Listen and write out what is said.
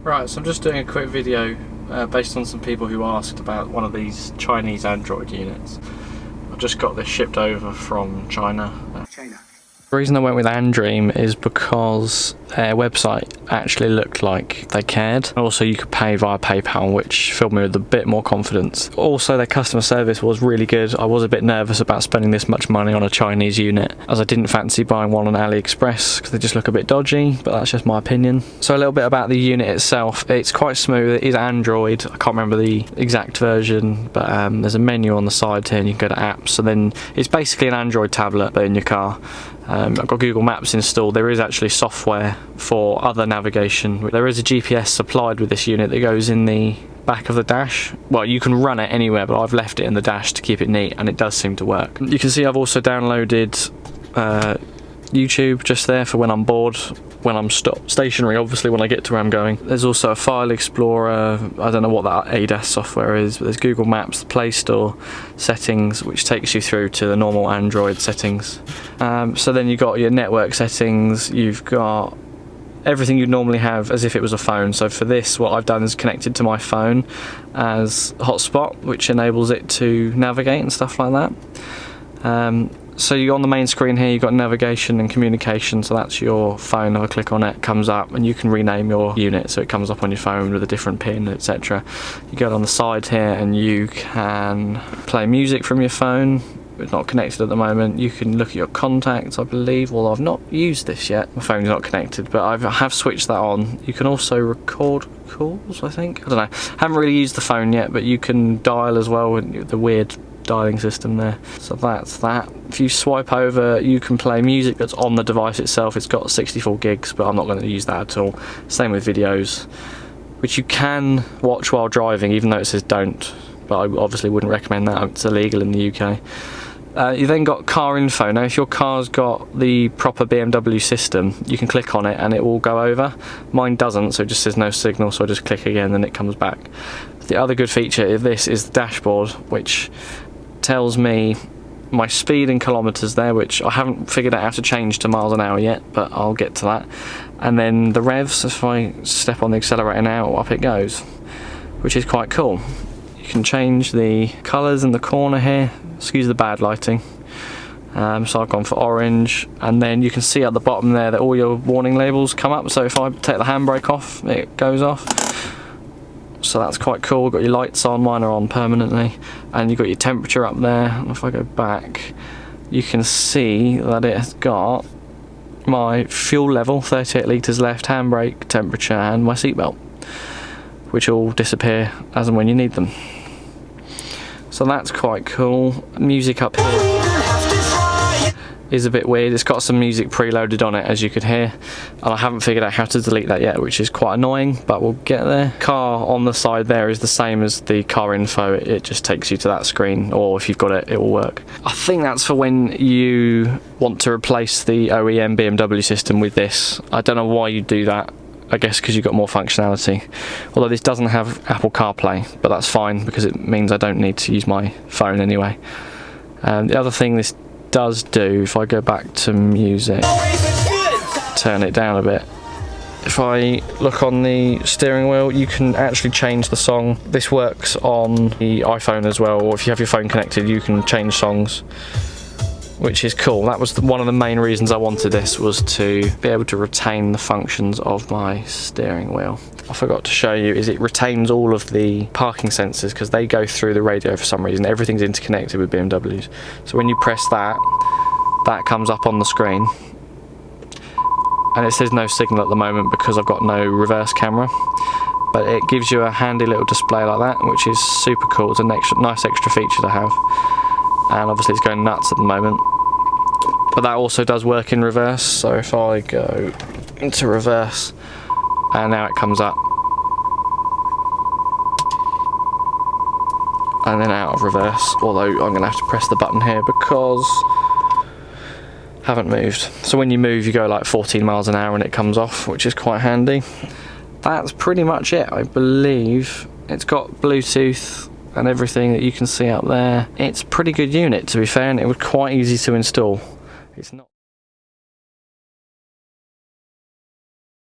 Right, so I'm just doing a quick video based on some people who asked about one of these Chinese Android units. I've just got this shipped over from China. The reason I went with Andream is because their website actually looked like they cared. Also, you could pay via PayPal, which filled me with a bit more confidence. Also, their customer service was really good. I was a bit nervous about spending this much money on a Chinese unit, as I didn't fancy buying one on AliExpress because they just look a bit dodgy, but that's just my opinion. So a little bit about the unit itself. It's quite smooth. It is Android. I can't remember the exact version, but there's a menu on the side here and you can go to apps. So then it's basically an Android tablet, but in your car. I've got Google Maps installed. There is actually software for other navigation. There is a GPS supplied with this unit that goes in the back of the dash. Well, you can run it anywhere, but I've left it in the dash to keep it neat, and it does seem to work. You can see I've also downloaded YouTube just there for when I'm bored, when I'm stationary, obviously when I get to where I'm going. There's also a file explorer. I don't know what that ADAS software is, but there's Google Maps, the Play Store settings, which takes you through to the normal Android settings. So then you've got your network settings, you've got everything you'd normally have as if it was a phone. So for this, what I've done is connected to my phone as hotspot, which enables it to navigate and stuff like that. So you're on the main screen here, you've got navigation and communication, so that's your phone. If I click on it, it comes up, and you can rename your unit so it comes up on your phone with a different pin, etc. You go on the side here and you can play music from your phone. It's not connected at the moment. You can look at your contacts, I believe, although I've not used this yet. My phone's not connected, but I have switched that on. You can also record calls, I think. I don't know. Haven't really used the phone yet, but you can dial as well with the weird dialing system there. So that's that. If you swipe over, you can play music that's on the device itself. It's got 64 gigs, but I'm not going to use that at all. Same with videos, which you can watch while driving, even though it says don't. But I obviously wouldn't recommend that. It's illegal in the UK. You then got car info. Now if your car's got the proper BMW system, you can click on it and it will go over. Mine doesn't, so it just says no signal, so I just click again and it comes back. The other good feature of this is the dashboard, which tells me my speed in kilometres there, which I haven't figured out how to change to miles an hour yet, but I'll get to that. And then the revs, if I step on the accelerator now, up it goes, which is quite cool. You can change the colours in the corner here, excuse the bad lighting. So I've gone for orange, and then you can see at the bottom there that all your warning labels come up, so if I take the handbrake off, it goes off. So that's quite cool. Got your lights on, mine are on permanently, and you've got your temperature up there. And if I go back, you can see that it has got my fuel level, 38 litres left, handbrake, temperature, and my seatbelt, which all disappear as and when you need them. So that's quite cool. Music up here is a bit weird. It's got some music preloaded on it, as you could hear, and I haven't figured out how to delete that yet, which is quite annoying, but we'll get there. Car on the side there is the same as the car info. It just takes you to that screen, or if you've got it, it will work. I think that's for when you want to replace the OEM BMW system with this. I don't know why you do that. I guess because you've got more functionality. Although this doesn't have Apple CarPlay, but that's fine because it means I don't need to use my phone anyway. The other thing this does do, if I go back to music, turn it down a bit, if I look on the steering wheel, you can actually change the song. This works on the iPhone as well, or if you have your phone connected, you can change songs, which is cool. That was one of the main reasons I wanted this, was to be able to retain the functions of my steering wheel. I forgot to show you is it retains all of the parking sensors because they go through the radio for some reason. Everything's interconnected with BMWs. So when you press that, that comes up on the screen. And it says no signal at the moment because I've got no reverse camera. But it gives you a handy little display like that, which is super cool. It's a nice extra feature to have. And obviously it's going nuts at the moment. But that also does work in reverse. So if I go into reverse, and now it comes up, and then out of reverse, although I'm going to have to press the button here because I haven't moved. So when you move, you go like 14 miles an hour and it comes off, which is quite handy. That's pretty much it, I believe. It's got Bluetooth and everything that you can see up there. It's a pretty good unit, to be fair, and it was quite easy to install. It's not